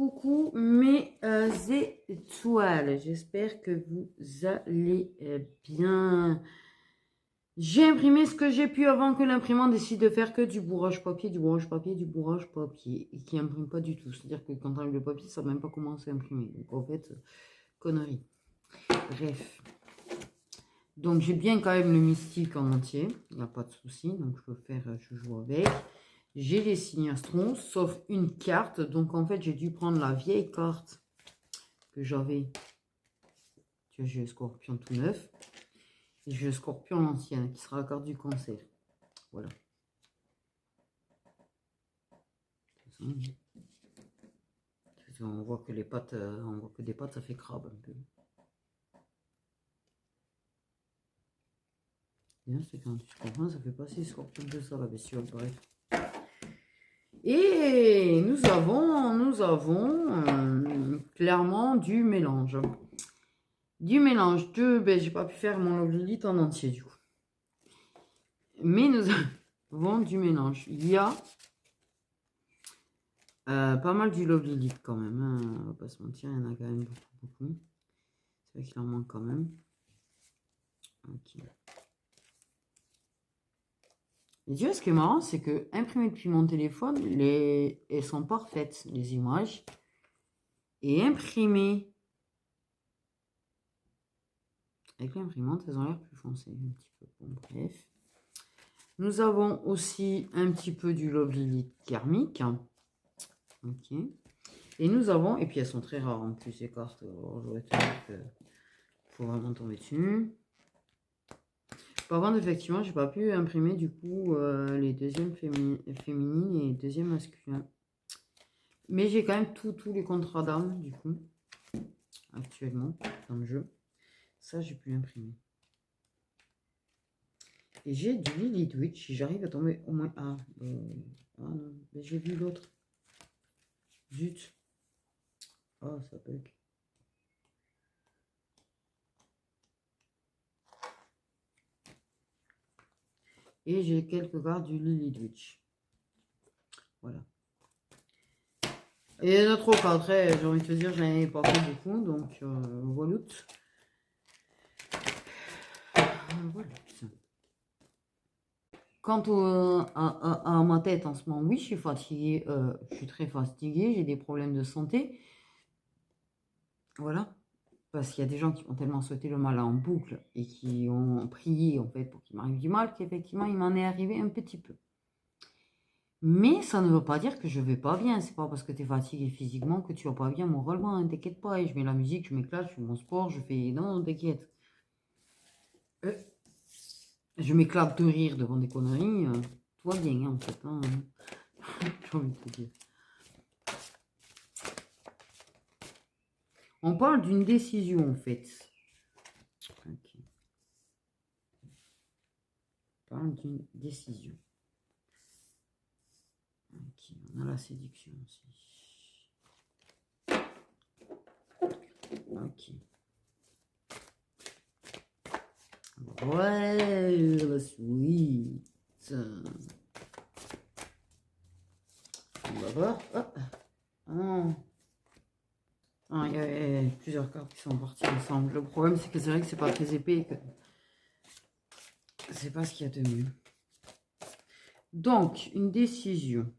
coucou mes étoiles. J'espère que vous allez bien. J'ai imprimé ce que j'ai pu avant que l'imprimant décide de faire que du bourrage papier, du bourrage papier, du bourrage papier. Et qui imprime pas du tout. C'est-à-dire que quand on enlève le papier, ça n'a même pas commencé à imprimer. Donc en fait, connerie. Bref. Donc j'ai bien quand même le mystique en entier. Il n'y a pas de souci. Donc je peux faire, je joue avec. J'ai les signastrons, sauf une carte. Donc, en fait, j'ai dû prendre la vieille carte que j'avais. Tu vois, j'ai le scorpion tout neuf. Et j'ai le scorpion l'ancien, qui sera la carte du cancer. Voilà. On voit que les pattes, on voit que des pattes, ça fait crabe un peu. Bien, c'est quand tu comprends, ça fait pas si scorpion que ça, la bestiole, bref. Et nous avons clairement du mélange. Du mélange de... Ben, j'ai pas pu faire mon Lolith en entier, du coup. Mais nous avons du mélange. Il y a pas mal du Love Lilith quand même. Hein. On va pas se mentir, il y en a quand même beaucoup. C'est vrai qu'il en manque quand même. Ok. Et tu vois, ce qui est marrant, c'est que imprimé depuis mon téléphone, elles sont parfaites, les images. Et imprimées avec l'imprimante, elles ont l'air plus foncées. Un petit peu. Bon, bref. Nous avons aussi un petit peu du Love Lilith karmique. Ok. Et nous avons, et puis elles sont très rares en plus ces cartes. Il faut vraiment tomber dessus. Par contre, effectivement, j'ai pas pu imprimer du coup les deuxièmes féminines et les deuxièmes masculins. Mais j'ai quand même tous les contrats d'âme du coup, actuellement dans le jeu. Ça, j'ai pu l'imprimer. Et j'ai du Lilith Witch, si j'arrive à tomber au moins... Ah non, mais j'ai vu l'autre. Zut. Oh, ça bug. Et j'ai quelques cartes du Lilith Witch. Voilà. Et notre autre après, j'ai envie de te dire, j'en ai pas fait beaucoup, donc voilà. Voilà. Quant à ma tête en ce moment, oui, je suis fatiguée, je suis très fatiguée, j'ai des problèmes de santé. Voilà. Parce qu'il y a des gens qui ont tellement souhaité le mal en boucle et qui ont prié en fait pour qu'il m'arrive du mal qu'effectivement il m'en est arrivé un petit peu. Mais ça ne veut pas dire que je vais pas bien. C'est pas parce que tu es fatigué physiquement que tu vas pas bien moralement. Hein, t'inquiète pas. Et je mets la musique, je m'éclate, je fais mon sport, je fais... Non, t'inquiète. Je m'éclate de rire devant des conneries. Tout va bien, hein, en fait. Hein. J'ai envie de te dire. On parle d'une décision, en fait. Okay. On parle d'une décision. Ok, on a la séduction aussi. Ok. Ouais, la suite. On va voir. Oh. Ah, il y a plusieurs cartes qui sont parties ensemble. Le problème, c'est que c'est vrai que c'est pas très épais et que c'est pas ce qu'il y a de mieux. Donc, une décision.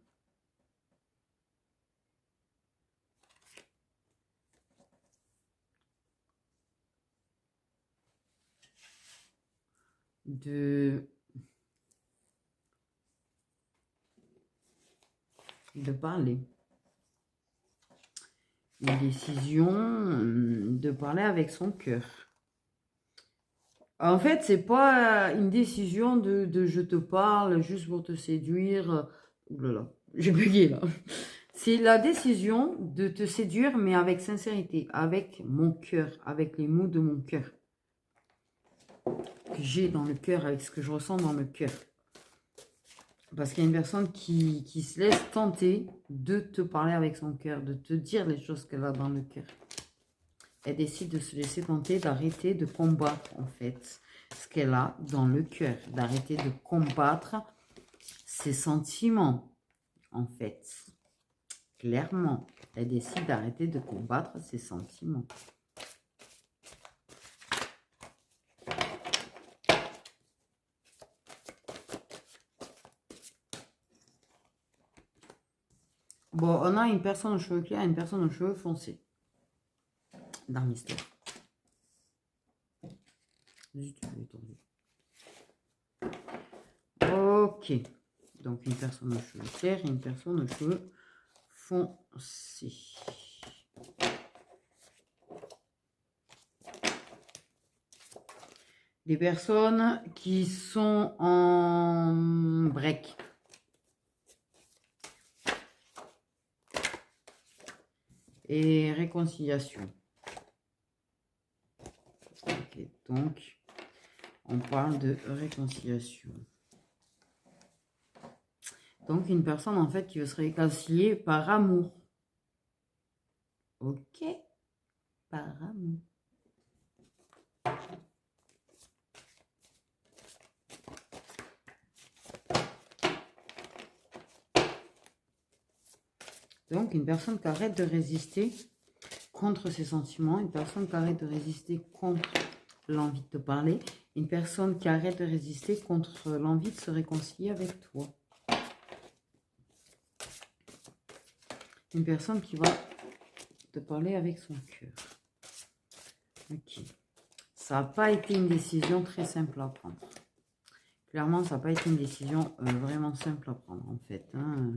De parler. Une décision de parler avec son cœur. En fait, c'est pas une décision de je te parle juste pour te séduire. Oulala, j'ai bugué là. C'est la décision de te séduire, mais avec sincérité, avec mon cœur, avec les mots de mon cœur. Que j'ai dans le cœur, avec ce que je ressens dans le cœur. Parce qu'il y a une personne qui se laisse tenter de te parler avec son cœur, de te dire les choses qu'elle a dans le cœur. Elle décide de se laisser tenter, d'arrêter de combattre, en fait, ce qu'elle a dans le cœur. D'arrêter de combattre ses sentiments, en fait. Clairement. Elle décide d'arrêter de combattre ses sentiments. Bon, on a une personne aux cheveux clairs et une personne aux cheveux foncés. Dans l'histoire. Ok. Donc, une personne aux cheveux clairs et une personne aux cheveux foncés. Des personnes qui sont en break. Et réconciliation. Ok, donc, on parle de réconciliation. Donc, une personne, en fait, qui veut se réconcilier par amour. Ok, par amour. Donc, une personne qui arrête de résister contre ses sentiments, une personne qui arrête de résister contre l'envie de te parler, une personne qui arrête de résister contre l'envie de se réconcilier avec toi. Une personne qui va te parler avec son cœur. Ok. Ça n'a pas été une décision très simple à prendre. Clairement, ça n'a pas été une décision vraiment simple à prendre, en fait. Hein.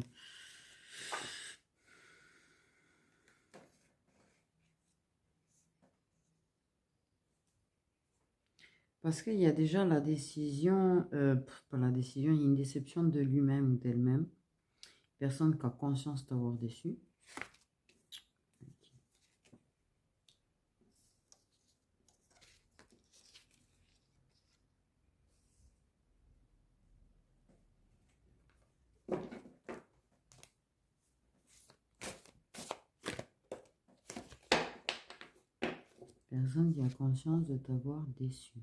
Parce qu'il y a déjà la décision, pas la décision, il y a une déception de lui-même ou d'elle-même. Personne qui a conscience d'avoir déçu. Personne qui a conscience de t'avoir déçu.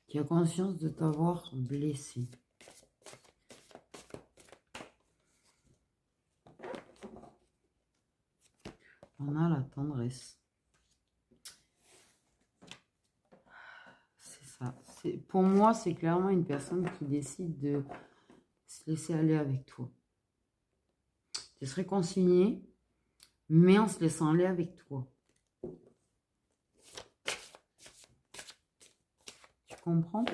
Qui a conscience de t'avoir blessé. On a la tendresse. C'est ça. Pour moi, c'est clairement une personne qui décide de se laisser aller avec toi. De se réconcilier, mais en se laissant aller avec toi. Tu comprends?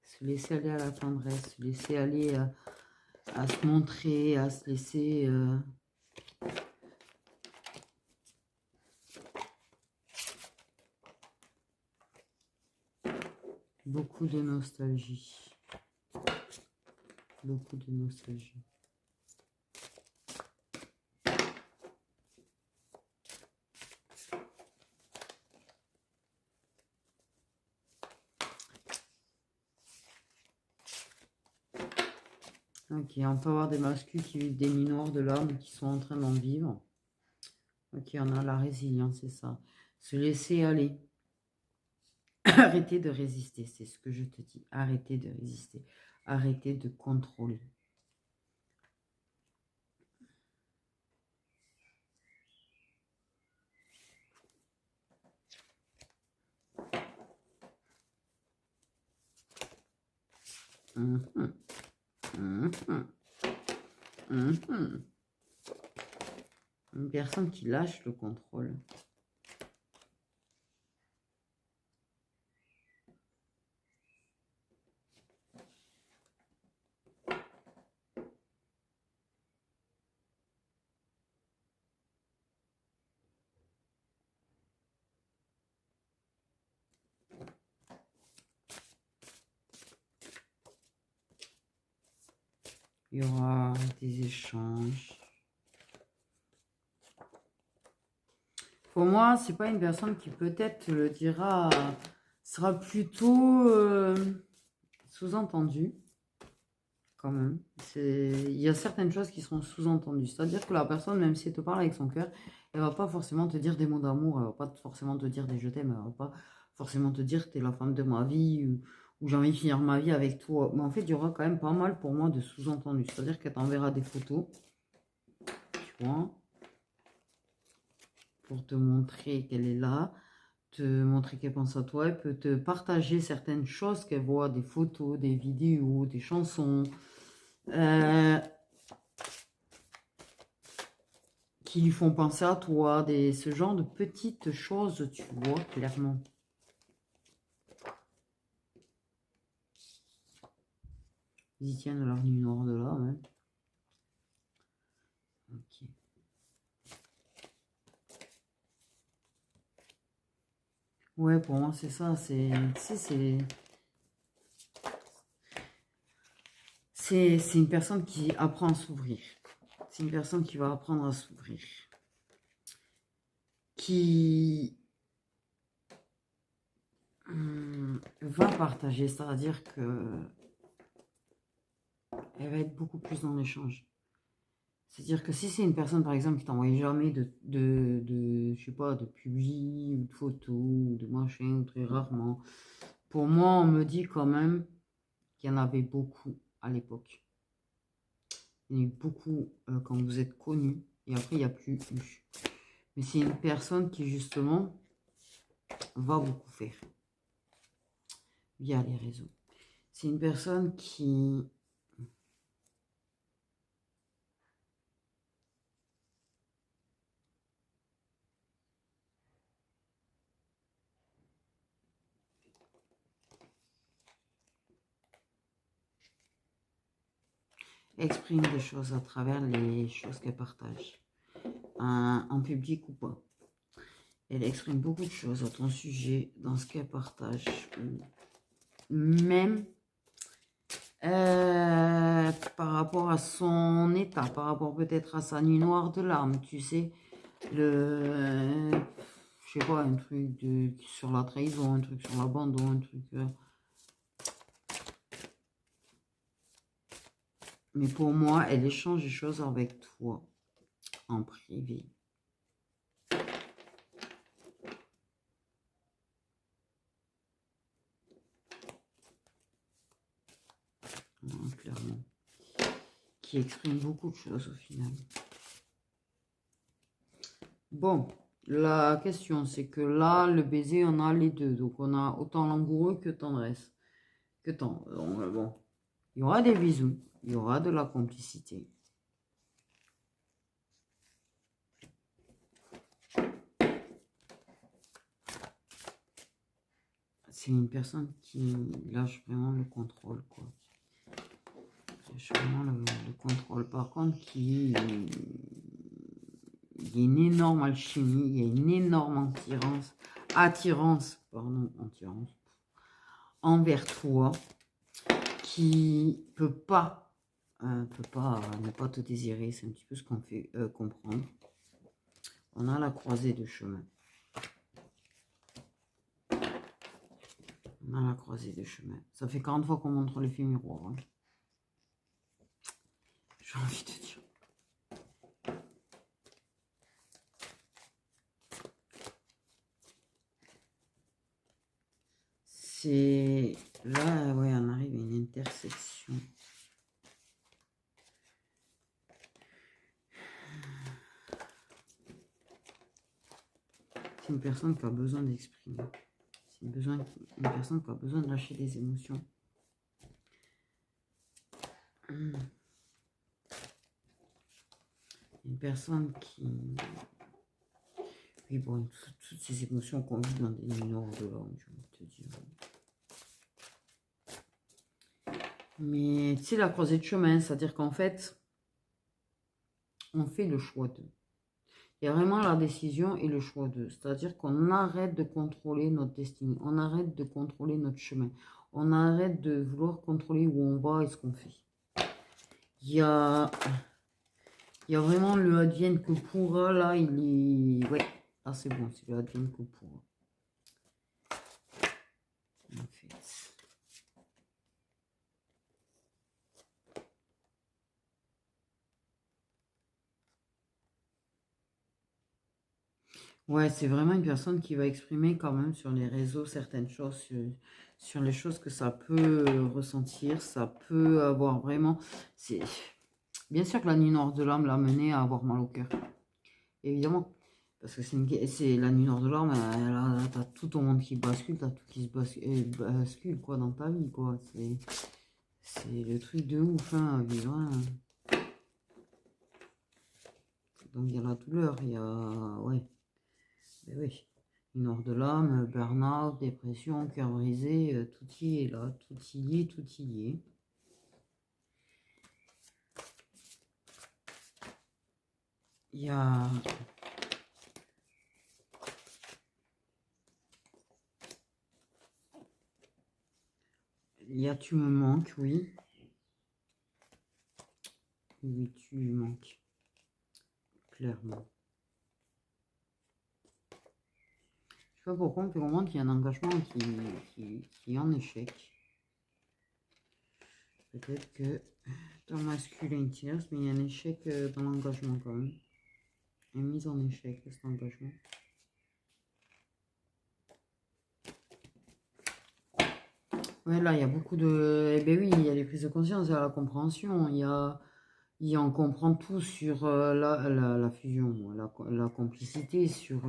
Se laisser aller à la tendresse, se laisser aller à se montrer, à se laisser... Beaucoup de nostalgie. Beaucoup de nostalgie. Ok, on peut avoir des masculins qui vivent des nuits noires de l'âme, qui sont en train d'en vivre. Ok, on a la résilience, c'est ça. Se laisser aller. Arrêtez de résister, c'est ce que je te dis. Arrêtez de résister. Arrêtez de contrôler. Une personne qui lâche le contrôle. Il y aura des échanges. Pour moi, c'est pas une personne qui peut-être le dira, sera plutôt sous-entendu. Quand même. Il y a certaines choses qui seront sous-entendues. C'est-à-dire que la personne, même si elle te parle avec son cœur, elle va pas forcément te dire des mots d'amour, elle va pas forcément te dire des je t'aime, elle va pas forcément te dire que tu es la femme de ma vie ou j'ai envie de finir ma vie avec toi. Mais en fait, il y aura quand même pas mal pour moi de sous-entendus. C'est-à-dire qu'elle t'enverra des photos. Tu toi. Pour te montrer qu'elle est là. Te montrer qu'elle pense à toi. Elle peut te partager certaines choses qu'elle voit. Des photos, des vidéos, des chansons. Qui lui font penser à toi. Ce genre de petites choses, tu vois, clairement. Ils y tiennent leur nuit noire de là, ouais. Ok. Ouais, pour moi, c'est ça. C'est une personne qui apprend à s'ouvrir. C'est une personne qui va apprendre à s'ouvrir. Qui va partager, c'est-à-dire que elle va être beaucoup plus dans l'échange. C'est-à-dire que si c'est une personne, par exemple, qui t'envoie jamais je sais pas, de publi ou de photos, ou de machin, ou très rarement, pour moi, on me dit quand même qu'il y en avait beaucoup à l'époque. Il y en a eu beaucoup quand vous êtes connus, et après, il n'y a plus eu. Mais c'est une personne qui, justement, va beaucoup faire via les réseaux. C'est une personne qui exprime des choses à travers les choses qu'elle partage, en public ou pas. Elle exprime beaucoup de choses à ton sujet dans ce qu'elle partage. Même par rapport à son état, par rapport peut-être à sa nuit noire de larmes, tu sais, je sais pas, un truc sur la trahison, un truc sur l'abandon, un truc... Mais pour moi, elle échange des choses avec toi, en privé. Clairement. Qui exprime beaucoup de choses au final. Bon, la question, c'est que là, le baiser, on a les deux. Donc, on a autant langoureux que tendresse. Donc, bon, il y aura des bisous. Il y aura de la complicité. C'est une personne qui lâche vraiment le contrôle, quoi. Lâche vraiment le contrôle. Par contre, il y a une énorme alchimie, il y a une énorme attirance envers toi, qui ne peut pas ne pas te désirer. C'est un petit peu ce qu'on fait comprendre. On a la croisée de chemin. On a la croisée de chemin. Ça fait 40 fois qu'on montre l'effet miroir. Hein. J'ai envie de dire. C'est... Là, ouais, on arrive à une intersection. C'est une personne qui a besoin d'exprimer. C'est une personne qui a besoin de lâcher des émotions. Une personne qui... Oui, bon, toutes ces émotions qu'on vit dans des nuits de l'homme, je vais te dire. Mais tu sais, la croisée de chemin, c'est-à-dire qu'en fait, on fait le choix d'eux. Il y a vraiment la décision et le choix d'eux. C'est-à-dire qu'on arrête de contrôler notre destinée. On arrête de contrôler notre chemin. On arrête de vouloir contrôler où on va et ce qu'on fait. Il y a vraiment le advienne que pourra, là, il est... Ouais, là c'est bon, c'est le advienne que pourra. En fait. Ouais, c'est vraiment une personne qui va exprimer quand même sur les réseaux certaines choses, sur les choses que ça peut ressentir, ça peut avoir vraiment... Bien sûr que la nuit noire de l'âme l'a mené à avoir mal au cœur. Évidemment. Parce que c'est la nuit noire de l'âme, t'as tout ton monde qui bascule, t'as tout qui se bascule, quoi, dans ta vie, quoi. C'est le truc de ouf, hein, à vivre, hein. Donc il y a la douleur, il y a... Ouais. Mais oui. Nuit noire de l'âme, burn-out, dépression, cœur brisé, tout y est là. Tout y est, tout y est. Il y a... Tu me manques, oui. Oui, tu me manques. Clairement. Je sais pas pourquoi on me fait comprendre qu'il y a un engagement qui est en échec. Peut-être que dans le masculin tierce, mais il y a un échec dans l'engagement quand même. Une mise en échec de cet engagement. Ouais, là, il y a beaucoup de... Eh ben oui, il y a les prises de conscience, il y a la compréhension, on comprend tout sur la fusion, la complicité, sur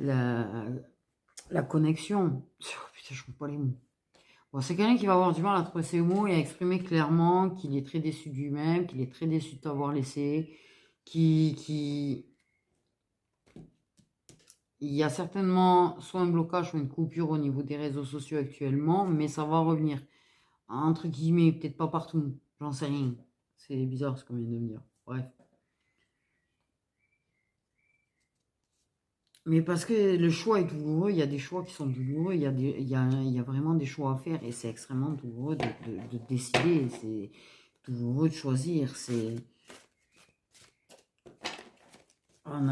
la connexion. Oh, putain, je ne trouve pas les mots. Bon, c'est quelqu'un qui va avoir du mal à trouver ses mots et à exprimer clairement qu'il est très déçu de lui-même, qu'il est très déçu de t'avoir laissé, qui... Il y a certainement soit un blocage, soit une coupure au niveau des réseaux sociaux actuellement, mais ça va revenir. Entre guillemets, peut-être pas partout, j'en sais rien. C'est bizarre ce qu'on vient de me dire. Bref. Mais parce que le choix est douloureux, il y a des choix qui sont douloureux, il y a vraiment des choix à faire et c'est extrêmement douloureux de décider, c'est douloureux de choisir, c'est... On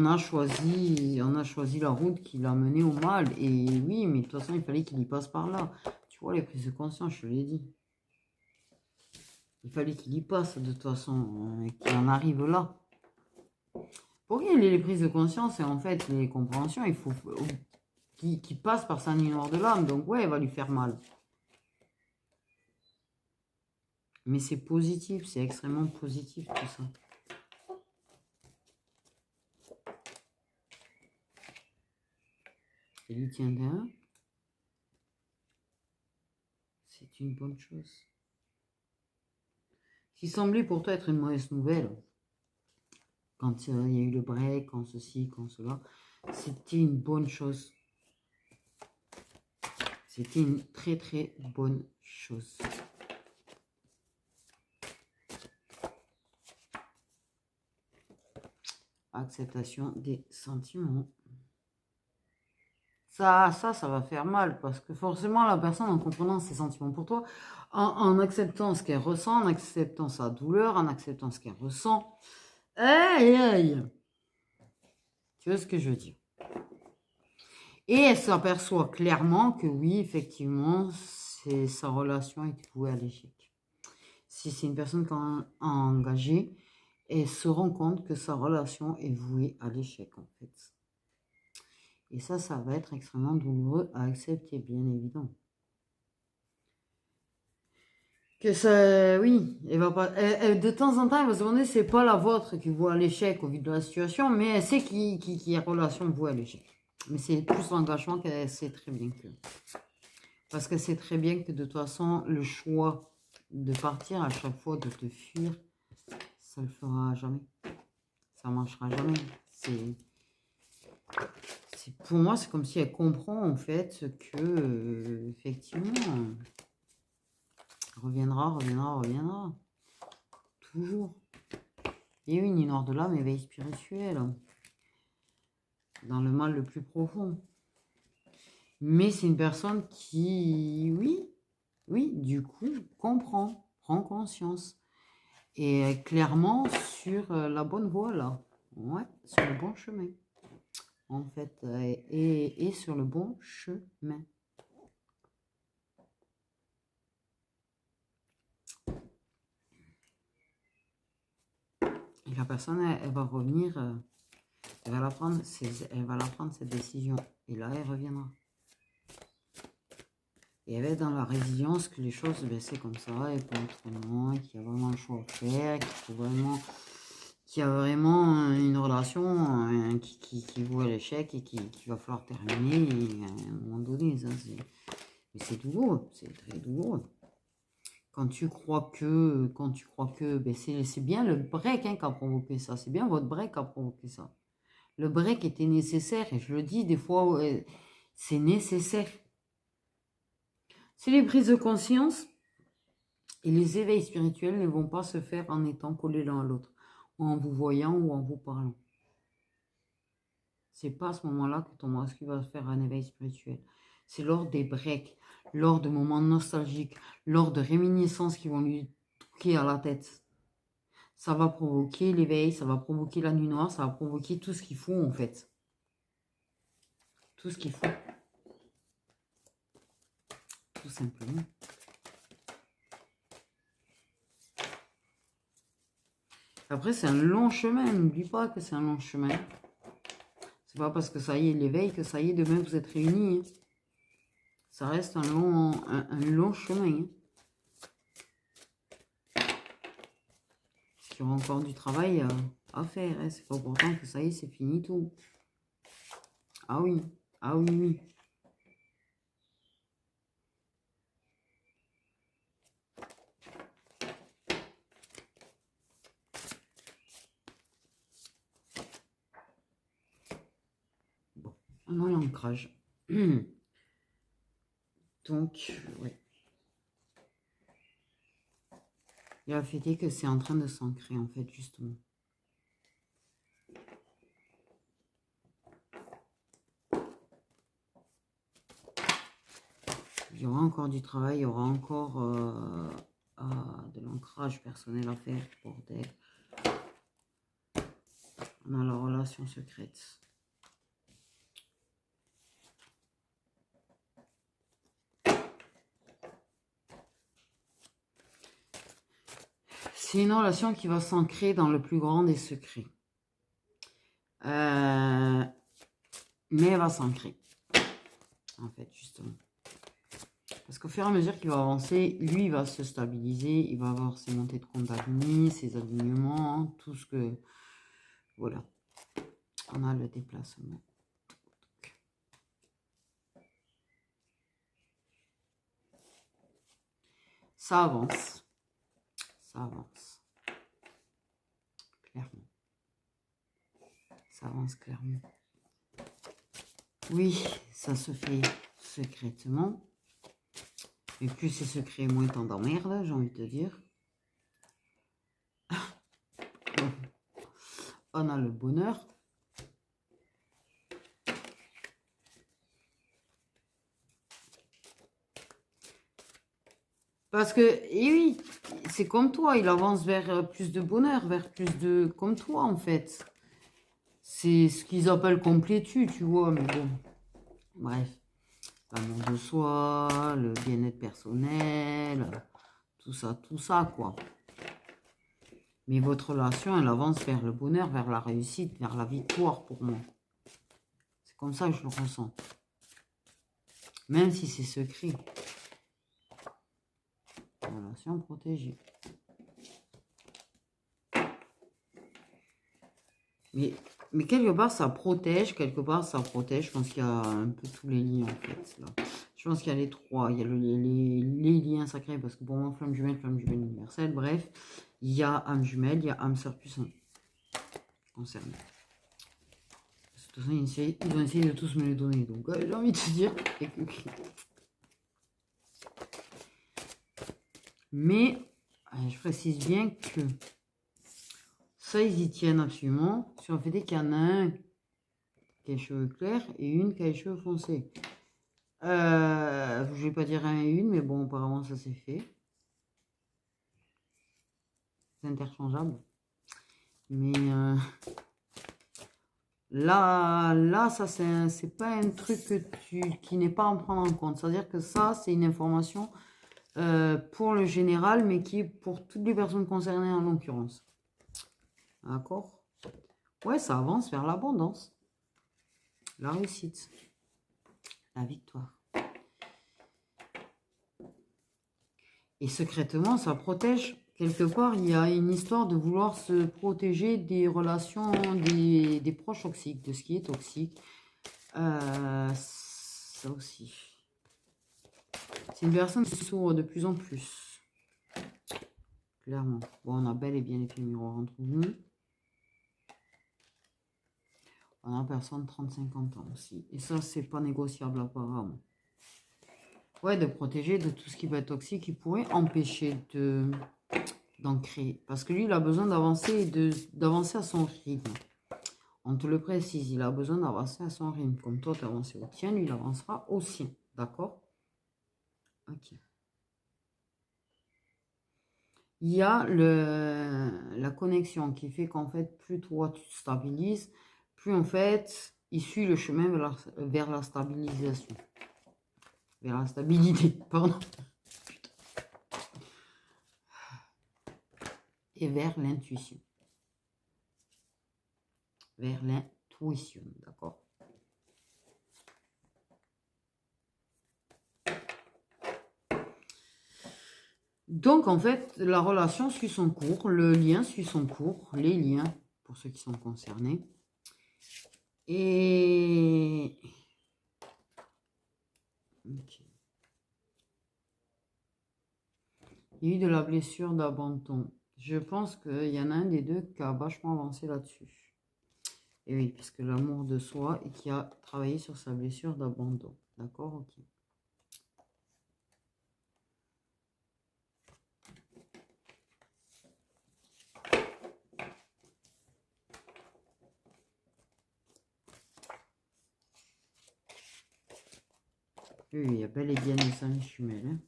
a choisi la route qui l'a mené au mal. Et oui, mais de toute façon, il fallait qu'il y passe par là. Tu vois, les prises de conscience, je te l'ai dit. Il fallait qu'il y passe de toute façon, qu'il en arrive là. Pour qu'il y ait les prises de conscience et en fait les compréhensions, il faut qu'il passe par sa nuit noire de l'âme. Donc ouais, il va lui faire mal. Mais c'est positif, c'est extrêmement positif tout ça. Et lui tient d'un. C'est une bonne chose. Ce qui semblait pour toi être une mauvaise nouvelle, quand il y a eu le break, quand ceci, quand cela, c'était une bonne chose. C'était une très très bonne chose. Acceptation des sentiments. Ça va faire mal parce que forcément la personne, en comprenant ses sentiments pour toi, en acceptant ce qu'elle ressent, en acceptant sa douleur, en acceptant ce qu'elle ressent, aïe aïe, tu vois ce que je veux dire? Et elle s'aperçoit clairement que oui, effectivement, sa relation est vouée à l'échec. Si c'est une personne engagée, elle se rend compte que sa relation est vouée à l'échec en fait. Et ça va être extrêmement douloureux à accepter, bien évidemment. Que ça, oui, elle va pas, de temps en temps, elle va se demander c'est pas la vôtre qui voit l'échec au vu de la situation, mais elle sait qui est relation vouée à l'échec. Mais c'est plus l'engagement qu'elle sait très bien que. Parce qu'elle sait très bien que de toute façon, le choix de partir à chaque fois, de te fuir, ça le fera jamais. Ça marchera jamais. Pour moi, c'est comme si elle comprend en fait que, effectivement, reviendra. Toujours. Il y a une noire de l'âme, éveil spirituel. Dans le mal le plus profond. Mais c'est une personne qui, oui, du coup, comprend, prend conscience. Et est clairement sur la bonne voie, là. Ouais, sur le bon chemin. En fait, et sur le bon chemin. Et la personne, elle va revenir, elle va la prendre cette décision. Et là, elle reviendra. Et avec dans la résilience que les choses, ben, c'est comme ça, et pas autrement, et qu'il y a vraiment le choix à faire, qu'il y a vraiment une relation qui vaut à l'échec et qu'il va falloir terminer et à un moment donné. Ça, mais c'est douloureux, c'est très douloureux. Quand tu crois que, ben c'est bien le break qui a provoqué ça, c'est bien votre break qui a provoqué ça. Le break était nécessaire, et je le dis des fois, c'est nécessaire. C'est les prises de conscience et les éveils spirituels ne vont pas se faire en étant collés l'un à l'autre, ou en vous voyant ou en vous parlant. C'est pas à ce moment-là que ton masque va faire un éveil spirituel. C'est lors des breaks, lors de moments nostalgiques, lors de réminiscences qui vont lui toquer à la tête. Ça va provoquer l'éveil, ça va provoquer la nuit noire, ça va provoquer tout ce qu'il faut en fait. Tout ce qu'il faut. Tout simplement. Après, c'est un long chemin. N'oublie pas que c'est un long chemin. C'est pas parce que ça y est l'éveil que ça y est, demain vous êtes réunis. Ça reste un long chemin. Parce qu'il y aura encore du travail à faire. C'est pas pourtant que ça y est, c'est fini tout. Ah oui. Ah oui, oui. Bon, on a l'ancrage. Donc, ouais. Il a fêté que c'est en train de s'ancrer, en fait, justement. Il y aura encore du travail, il y aura encore de l'ancrage personnel à faire, bordel. On a la relation secrète. C'est une relation qui va s'ancrer dans le plus grand des secrets. Mais elle va s'ancrer. En fait, justement. Parce qu'au fur et à mesure qu'il va avancer, lui, il va se stabiliser. Il va avoir ses montées de Kundalini, ses alignements, tout ce que... Voilà. On a le déplacement. Ça avance. Ça avance. Clairement. Ça avance clairement. Oui, ça se fait secrètement. Et plus c'est secret, moins t'en d'emmerde, j'ai envie de te dire. On a le bonheur. Parce que, et oui, c'est comme toi, il avance vers plus de bonheur, vers plus de... Comme toi, en fait. C'est ce qu'ils appellent complétude, tu vois, mais bon. Bref. L'amour de soi, le bien-être personnel, tout ça, quoi. Mais votre relation, elle avance vers le bonheur, vers la réussite, vers la victoire pour moi. C'est comme ça que je le ressens. Même si c'est secret. Relation protégée. Mais quelque part, ça protège. Je pense qu'il y a un peu tous les liens, en fait. Là. Je pense qu'il y a les trois. Il y a les liens sacrés, parce que pour moi, flamme jumelle universelle. Bref, il y a âme jumelle, il y a âme sœur puissante concernée. De toute façon, ils ont essayé de tous me les donner. Donc, j'ai envie de te dire. Mais, je précise bien que ça, ils y tiennent absolument. Sur le fait qu'il y en a un qui a les cheveux clairs et une qui a les cheveux foncés. Je vais pas dire un et une, mais bon, apparemment, ça s'est fait. C'est interchangeable. Mais là, ça, c'est pas un truc qui n'est pas à en prendre en compte. C'est-à-dire que ça, c'est une information pour le général, mais qui est pour toutes les personnes concernées en l'occurrence. D'accord? Ouais, ça avance vers l'abondance. La réussite. La victoire. Et secrètement, ça protège. Quelque part, il y a une histoire de vouloir se protéger des relations, des proches toxiques, de ce qui est toxique. Ça aussi. C'est une personne qui s'ouvre de plus en plus. Clairement. Bon, on a bel et bien l'effet miroir entre nous. On a personne de 30-50 ans aussi. Et ça, c'est pas négociable apparemment. Ouais, de protéger de tout ce qui peut être toxique, qui pourrait empêcher d'en créer. Parce que lui, il a besoin d'avancer d'avancer à son rythme. On te le précise, il a besoin d'avancer à son rythme. Comme toi, tu as avancé au tien, lui, il avancera au sien. D'accord? Ok. Il y a la connexion qui fait qu'en fait, plus toi, tu te stabilises, plus en fait, il suit le chemin vers la stabilisation. Vers la stabilité, pardon. Et vers l'intuition. Vers l'intuition, d'accord? Donc, en fait, la relation suit son cours, le lien suit son cours, les liens, pour ceux qui sont concernés. Et... Okay. Il y a eu de la blessure d'abandon. Je pense qu'il y en a un des deux qui a vachement avancé là-dessus. Et oui, parce que l'amour de soi et qui a travaillé sur sa blessure d'abandon. D'accord? Ok. Oui, il y a bel et bien les âmes jumelles. Hein.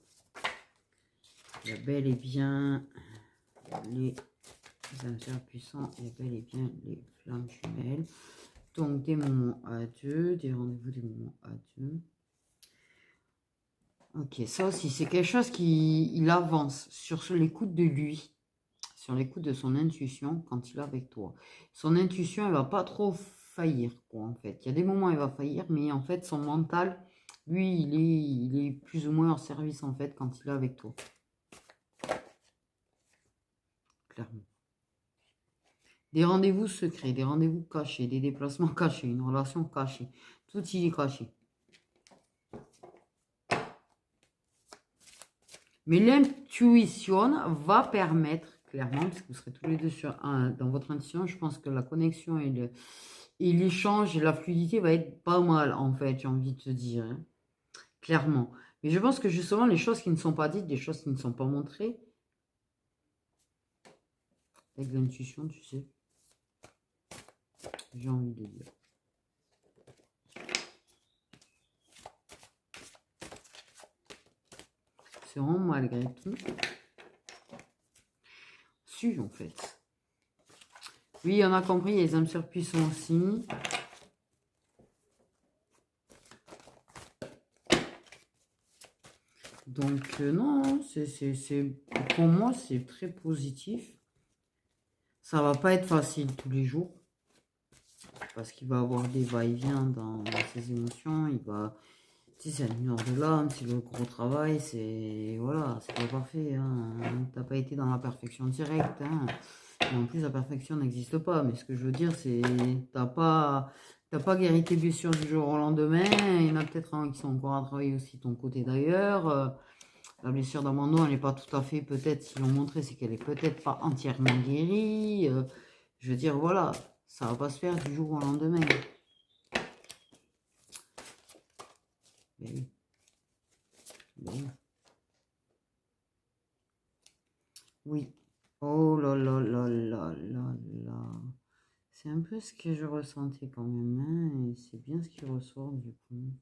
Il y a bel et bien les âmes sœurs puissants. Il y a bel et bien les flammes jumelles. Donc, des moments à deux, des rendez-vous, des moments à deux. Ok, ça aussi, c'est quelque chose qui il avance sur l'écoute de lui, sur l'écoute de son intuition quand il est avec toi. Son intuition, elle va pas trop faillir, quoi, en fait. Il y a des moments où elle va faillir, mais en fait, son mental, lui, il est plus ou moins en service, en fait, quand il est avec toi. Clairement. Des rendez-vous secrets, des rendez-vous cachés, des déplacements cachés, une relation cachée. Tout y est caché. Mais l'intuition va permettre, clairement, parce que vous serez tous les deux dans votre intuition, je pense que la connexion et l'échange et la fluidité va être pas mal, en fait, j'ai envie de te dire. Hein, clairement. Mais je pense que justement, les choses qui ne sont pas dites, les choses qui ne sont pas montrées, avec l'intuition, tu sais, j'ai envie de dire. C'est vraiment malgré tout. Su, en fait. Oui, on a compris, les âmes sœurs puissants aussi. Donc, non, pour moi, c'est très positif. Ça va pas être facile tous les jours. Parce qu'il va avoir des va-et-vient dans ses émotions. Il va... Tu sais, c'est la lumière de l'âme, c'est le gros travail, c'est... Voilà, c'est pas parfait. Hein. T'as pas été dans la perfection directe. Hein. Et en plus, la perfection n'existe pas. Mais ce que je veux dire, c'est... T'as pas guéri tes blessures du jour au lendemain. Il y en a peut-être un qui sont encore à travailler aussi de ton côté d'ailleurs. La blessure d'abandon, elle n'est pas tout à fait, peut-être, si l'on montrait, c'est qu'elle est peut-être pas entièrement guérie. Je veux dire, voilà, ça va pas se faire du jour au lendemain. Mais oui. Mais oui. Oui. Oh là là là là là là. C'est un peu ce que je ressentais quand même, hein, et c'est bien ce qui ressort du coup.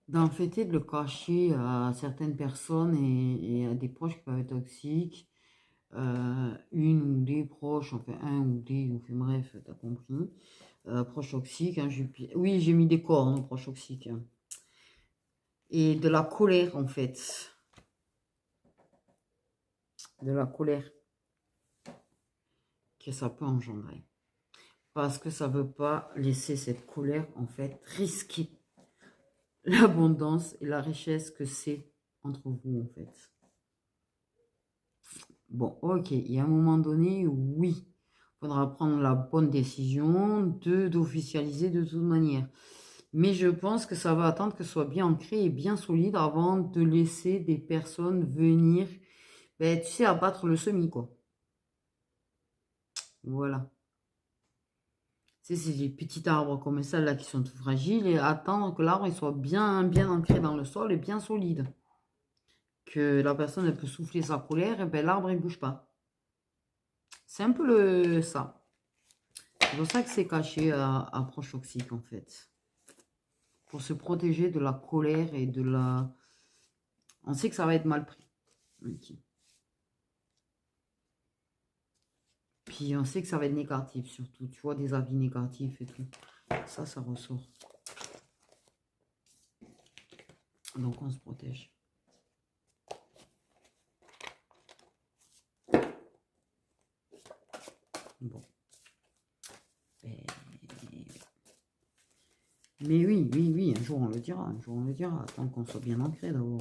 D'en fait, de le cacher à certaines personnes et à des proches qui peuvent être toxiques. Une ou des proches, enfin un ou des, enfin bref, t'as compris. Proches toxiques, hein, oui, j'ai mis des cornes aux proches toxiques. Hein. Et de la colère, en fait. De la colère que ça peut engendrer. Parce que ça ne veut pas laisser cette colère, en fait, risquer l'abondance et la richesse que c'est entre vous, en fait. Bon, ok, il y a un moment donné, oui, il faudra prendre la bonne décision d'officialiser de toute manière. Mais je pense que ça va attendre que ce soit bien ancré et bien solide avant de laisser des personnes venir, ben, tu sais, abattre le semis, quoi. Voilà. Tu sais, c'est des petits arbres comme ça, là, qui sont tout fragiles et attendre que l'arbre il soit bien, bien ancré dans le sol et bien solide. Que la personne, elle peut souffler sa colère et ben l'arbre, il bouge pas. C'est un peu ça. C'est pour ça que c'est caché à approche toxique, en fait. Pour se protéger de la colère et de la... On sait que ça va être mal pris. Ok. Puis on sait que ça va être négatif, surtout. Tu vois, des avis négatifs et tout. Ça ressort. Donc on se protège. Bon. Mais oui, oui, oui, un jour on le dira. Un jour on le dira. Tant qu'on soit bien ancré d'abord.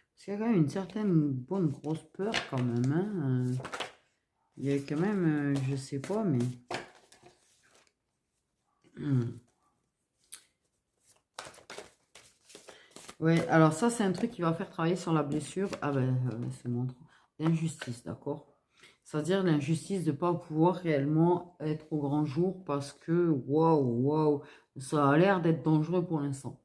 Parce qu'il y a quand même une certaine bonne grosse peur quand même. Hein. Il y a quand même, je sais pas, mais... Ouais, alors ça, c'est un truc qui va faire travailler sur la blessure. Ah ben, c'est montre. L'injustice, d'accord? C'est-à-dire l'injustice de ne pas pouvoir réellement être au grand jour parce que, waouh, waouh, ça a l'air d'être dangereux pour l'instant.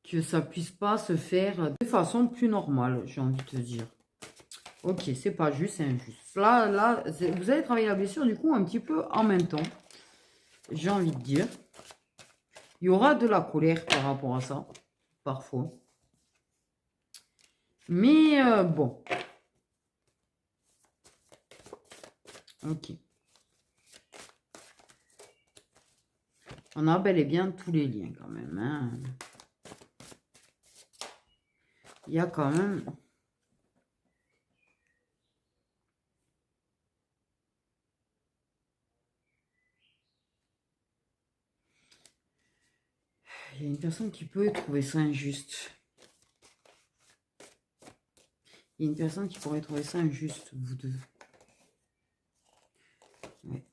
Que ça puisse pas se faire de façon plus normale, j'ai envie de te dire. Ok, c'est pas juste, c'est injuste. Là, vous allez travailler la blessure du coup un petit peu en même temps. J'ai envie de dire. Il y aura de la colère par rapport à ça, parfois. Mais bon. Ok. On a bel et bien tous les liens quand même. Hein. Il y a quand même... Il y a une personne qui peut trouver ça injuste. Il y a une personne qui pourrait trouver ça injuste, vous deux. Ouais.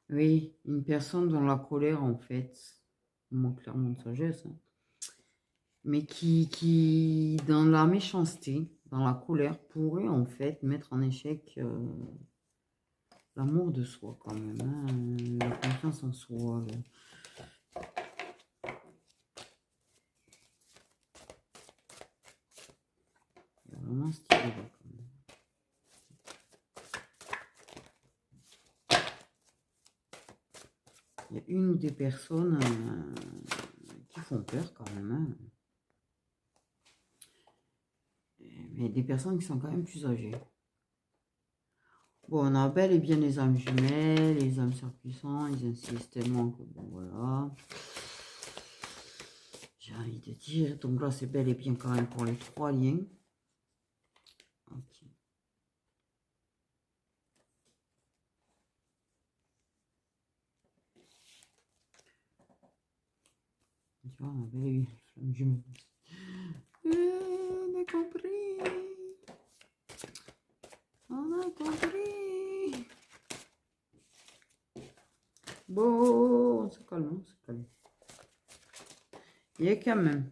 Oui, une personne dans la colère, en fait, manque clairement de sagesse, hein, mais qui, dans la méchanceté, dans la colère, pourrait, en fait, mettre en échec l'amour de soi, quand même, hein, la confiance en soi. Il y a vraiment cette idée-là, quand même. Il y a une ou des personnes qui font peur quand même. Hein. Mais des personnes qui sont quand même plus âgées. Bon, on a bel et bien les âmes jumelles, les âmes sœurs puissants, ils insistent tellement que bon, voilà. J'ai envie de dire, donc là c'est bel et bien quand même pour les 3 liens. Ok. Tu vois, on a bel et bien les flammes jumelles. On a compris. On a compris. Bon, on se calme, on se calme. Il y a quand même.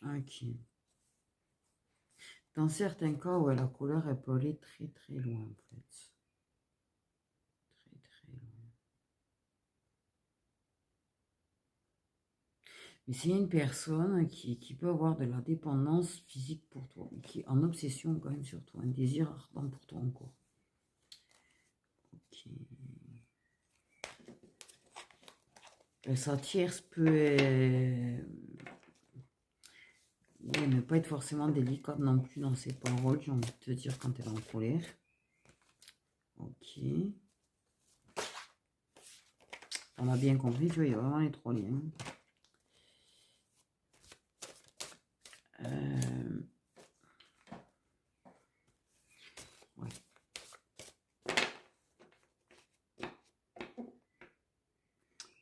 Ok. Dans certains cas, ouais, la colère, elle peut aller très très loin, en fait. Très très loin. Mais c'est une personne qui peut avoir de la dépendance physique pour toi, qui est en obsession quand même sur toi, un désir ardent pour toi encore. Ok. Sa tierce peut ne pas être forcément délicate non plus dans ses paroles, j'ai envie de te dire, quand elle est en colère. Ok. On a bien compris, tu vois, il y a vraiment les trois liens. Ouais.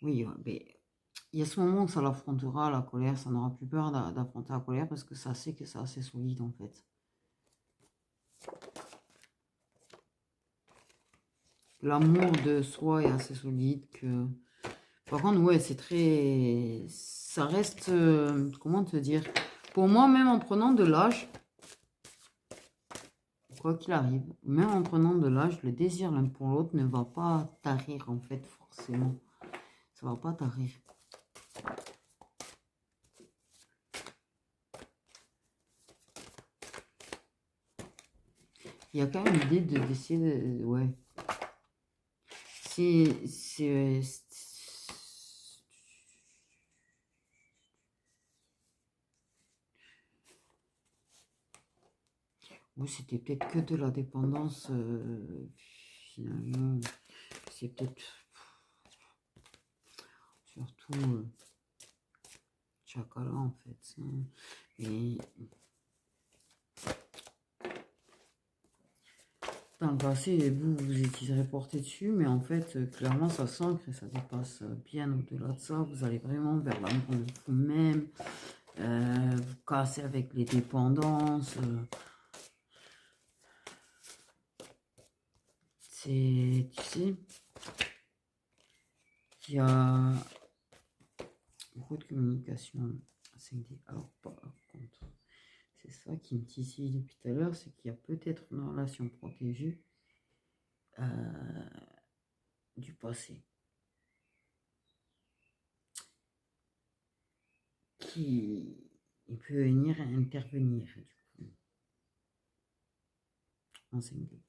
Oui, mais il y a ce moment où ça l'affrontera, la colère, ça n'aura plus peur d'affronter la colère parce que ça sait que c'est assez solide en fait. L'amour de soi est assez solide que... Par contre, ouais, c'est très... Ça reste... comment te dire? Pour moi, même en prenant de l'âge, quoi qu'il arrive, même en prenant de l'âge, le désir l'un pour l'autre ne va pas tarir en fait, forcément. Ça va pas tarir. Il y a quand même l'idée d'essayer de... Ouais. C'est... Oui, c'était peut-être que de la dépendance, finalement. C'est peut-être... Surtout... Chakala, en fait. Et... Dans le passé, vous étiez reporté dessus, mais en fait, clairement, ça s'ancre et ça dépasse bien au-delà de ça. Vous allez vraiment vers l'amour de vous-même, vous cassez avec les dépendances. Tu sais, il y a beaucoup de communication à 5D. Alors, par contre, c'est ça qui me titille depuis tout à l'heure, c'est qu'il y a peut-être une relation protégée du passé qui il peut venir intervenir du coup en 5D.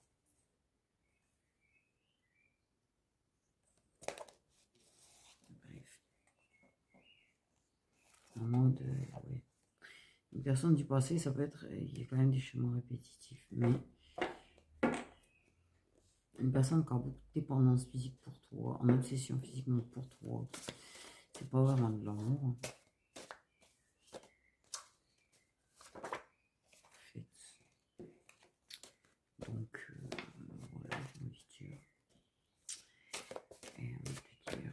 Bref, en mode ouais. Une personne du passé, ça peut être, il y a quand même des schémas répétitifs, mais une personne qui a beaucoup de dépendance physique pour toi, en obsession physiquement pour toi, c'est pas vraiment de l'amour. Donc, voilà, j'ai envie de dire. Et on peut dire.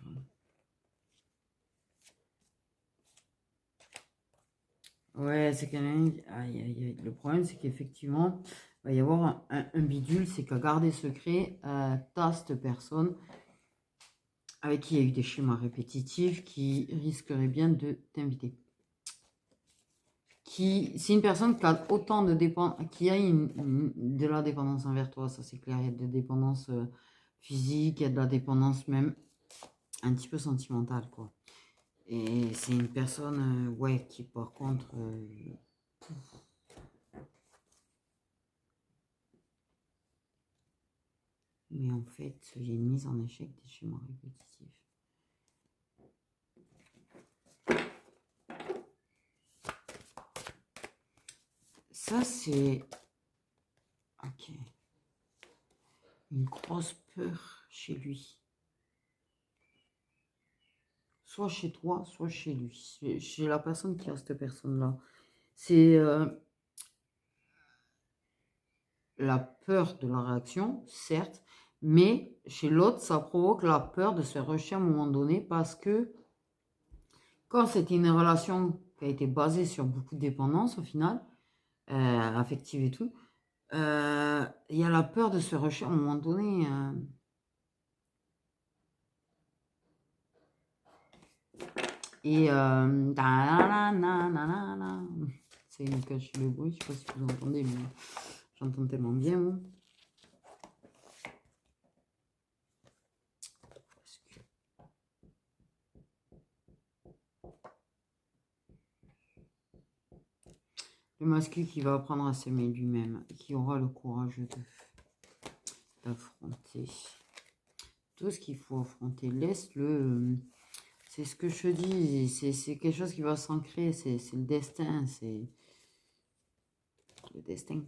Ouais, c'est quand même. Aïe, aïe, aïe. Le problème, c'est qu'effectivement, il va y avoir un bidule, c'est qu'à garder secret, t'as cette personne avec qui il y a eu des schémas répétitifs qui risquerait bien de t'inviter. C'est une personne qui a autant de dépendance, qui a de la dépendance envers toi, ça c'est clair. Il y a de la dépendance physique, il y a de la dépendance même un petit peu sentimentale, quoi. Et c'est une personne, ouais, qui par contre... mais en fait, il y a une mise en échec des schémas répétitifs. Ça, c'est... Ok. Une grosse peur chez lui. Soit chez toi, soit chez lui. Chez la personne qui a cette personne-là. C'est la peur de la réaction, certes, mais chez l'autre, ça provoque la peur de se faire rejeter à un moment donné parce que quand c'était une relation qui a été basée sur beaucoup de dépendance au final, affective et tout, il y a la peur de se faire rejeter à un moment donné. Et c'est une cache le bruit, je sais pas si vous entendez, mais j'entends tellement bien. Moi. Le masculin qui va apprendre à s'aimer lui-même et qui aura le courage d'affronter tout ce qu'il faut affronter. Laisse-le. C'est ce que je te dis. C'est quelque chose qui va s'ancrer. C'est le destin. C'est le destin.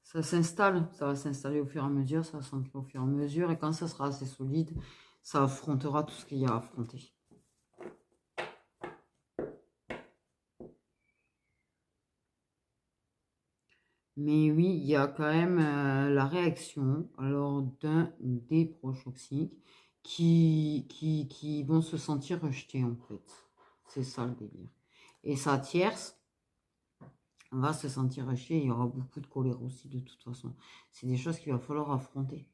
Ça s'installe. Ça va s'installer au fur et à mesure. Ça va s'ancrer au fur et à mesure. Et quand ça sera assez solide, ça affrontera tout ce qu'il y a à affronter. Mais oui, il y a quand même la réaction alors d'un des proches toxiques qui vont se sentir rejetés en fait. C'est ça le délire. Et sa tierce va se sentir rejetée. Il y aura beaucoup de colère aussi de toute façon. C'est des choses qu'il va falloir affronter.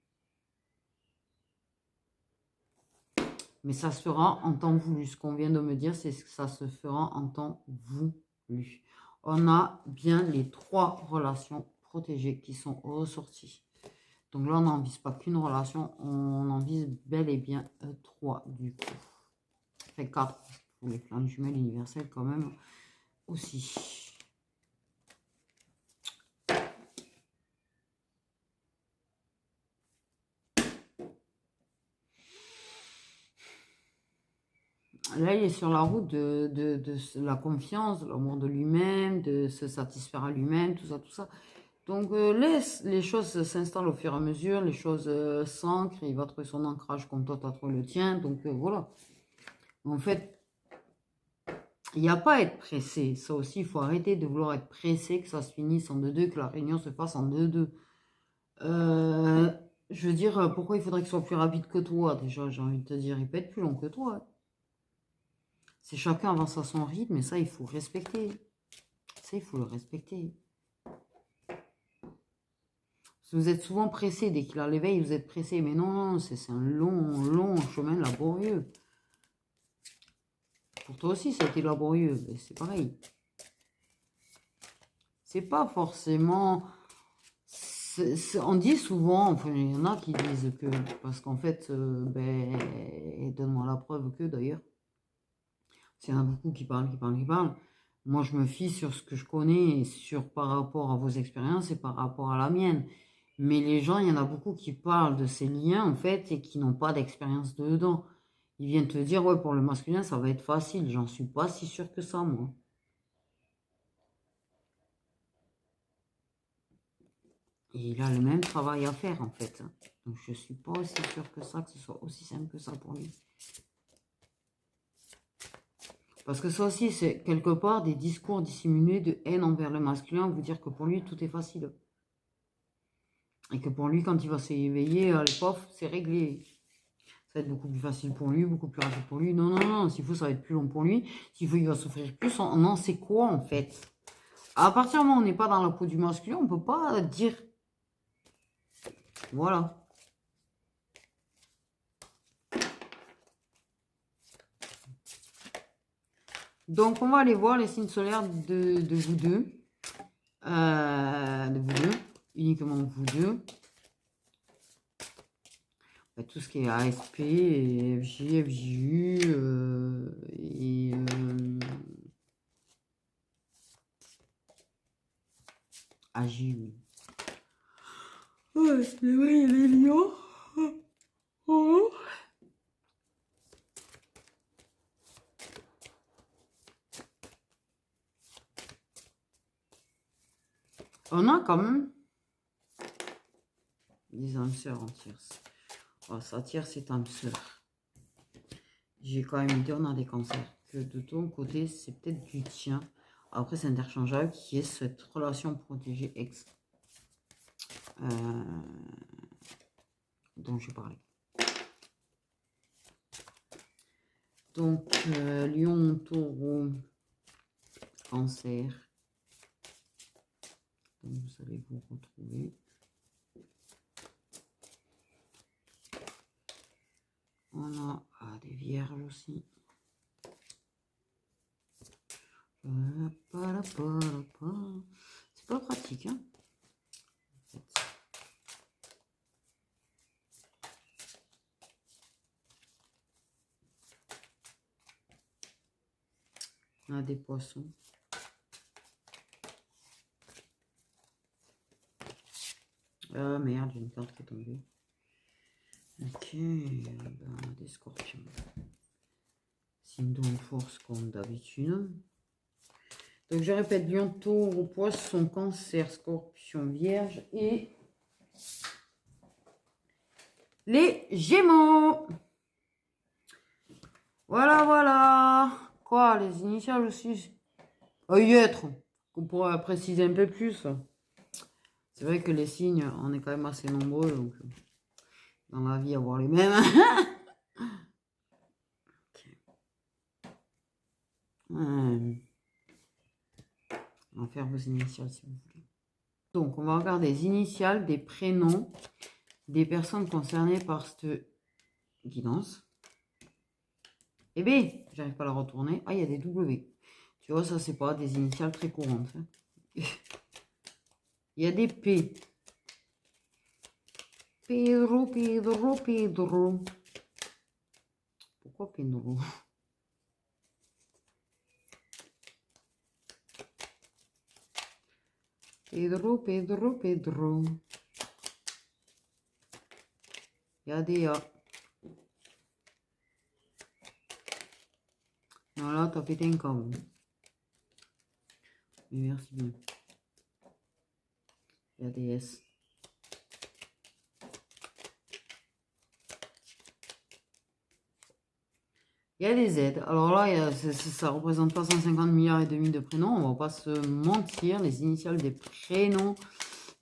Mais ça se fera en temps voulu. Ce qu'on vient de me dire, c'est que ça se fera en temps voulu. On a bien les 3 relations protégées qui sont ressorties. Donc là, on n'en vise pas qu'une relation, on en vise bel et bien 3 du coup. Fait 4 pour les flammes jumelles universelles quand même aussi. Là, il est sur la route de la confiance, de l'amour de lui-même, de se satisfaire à lui-même, tout ça, tout ça. Donc, laisse les choses s'installent au fur et à mesure, les choses s'ancrent, il va trouver son ancrage comme toi, tu as trouvé le tien. Donc, voilà. En fait, il n'y a pas à être pressé. Ça aussi, il faut arrêter de vouloir être pressé, que ça se finisse en 2-2, que la réunion se fasse en 2-2. Je veux dire, pourquoi il faudrait qu'il soit plus rapide que toi? Déjà, j'ai envie de te dire, il peut être plus long que toi. C'est chacun avance à son rythme, et ça, il faut respecter. Ça, il faut le respecter. Vous êtes souvent pressé, dès qu'il a l'éveil, vous êtes pressé. Mais non, c'est un long chemin laborieux. Pour toi aussi, ça a été laborieux. C'est pareil. C'est pas forcément... on dit souvent, enfin, il y en a qui disent que... Parce qu'en fait, donne-moi la preuve que, d'ailleurs. Il y en a beaucoup qui parlent. Moi, je me fie sur ce que je connais, par rapport à vos expériences et par rapport à la mienne. Mais les gens, il y en a beaucoup qui parlent de ces liens, en fait, et qui n'ont pas d'expérience dedans. Ils viennent te dire, ouais, pour le masculin, ça va être facile. J'en suis pas si sûr que ça, moi. Et il a le même travail à faire, en fait. Donc, je suis pas aussi sûr que ça, que ce soit aussi simple que ça pour lui. Parce que ça aussi, c'est quelque part des discours dissimulés de haine envers le masculin, vous dire que pour lui, tout est facile. Et que pour lui, quand il va s'éveiller, le pauvre, c'est réglé. Ça va être beaucoup plus facile pour lui, beaucoup plus rapide pour lui. Non. S'il faut, ça va être plus long pour lui. S'il faut, il va souffrir plus. On en sait quoi, en fait? À partir du moment où on n'est pas dans la peau du masculin, on ne peut pas dire. Voilà. Donc, on va aller voir les signes solaires de vous deux. Uniquement vous deux. Tout ce qui est ASP, et FJ, FJU, et AJU. Ouais, c'est vrai, il y a les lions. Oh. On a quand même des âmes sœurs en tierce. Oh, sa tierce est âme sœur. J'ai quand même dit, on a des cancers. Que de ton côté, c'est peut-être du tien. Après, c'est interchangeable, qui est cette relation protégée ex. Dont j'ai parlé. Donc, Lion, Taureau, Cancer. Donc, vous allez vous retrouver. On a des Vierges aussi. C'est pas pratique, hein. En fait. Ah, des poissons. Ah merde, j'ai une carte qui est tombée. Ok, ben, des scorpions. Signe de force comme d'habitude. Donc je répète, lion, taureau, poisson, cancer, scorpion, vierge et les gémeaux. Voilà, voilà. Quoi, les initiales aussi? Y être. On pourrait préciser un peu plus. C'est vrai que les signes, on est quand même assez nombreux, donc dans la vie, avoir les mêmes. Okay. On va faire vos initiales si vous voulez. Donc, on va regarder les initiales des prénoms des personnes concernées par cette guidance. Eh bien, j'arrive pas à la retourner. Ah, il y a des W. Tu vois, ça, c'est pas des initiales très courantes. Hein. Il y a des P. Pedro, Pedro, Pedro. Pourquoi Pedro? Pedro, Pedro, Pedro. Il y a des A. Non, là, t'as pété un câble. Mais merci bien. Il y a des S. Il y a des Z. Alors là, ça représente pas 150 milliards et demi de prénoms. On va pas se mentir. Les initiales des prénoms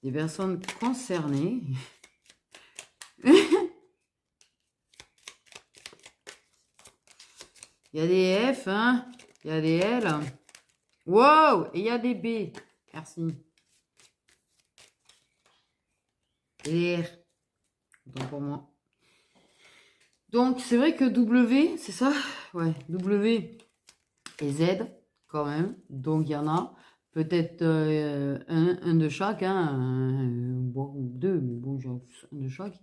des personnes concernées. Il y a des F, hein. Il y a des L. Wow! Et il y a des B. Merci. Et R. Autant pour moi. Donc, c'est vrai que W, c'est ça? Ouais, W et Z, quand même. Donc, il y en a peut-être un de chaque, hein, bon, deux, mais bon, j'ai un de chaque.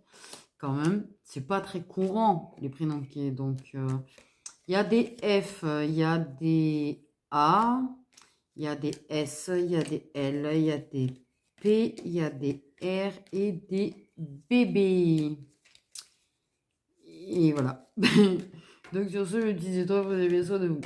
Quand même, c'est pas très courant, les prénoms qui est. Donc, il y a des F, il y a des A, il y a des S, il y a des L, il y a des P, il y a des R et des BB. Et voilà. Donc sur ce, je disais toi, vous avez bien soin de vous.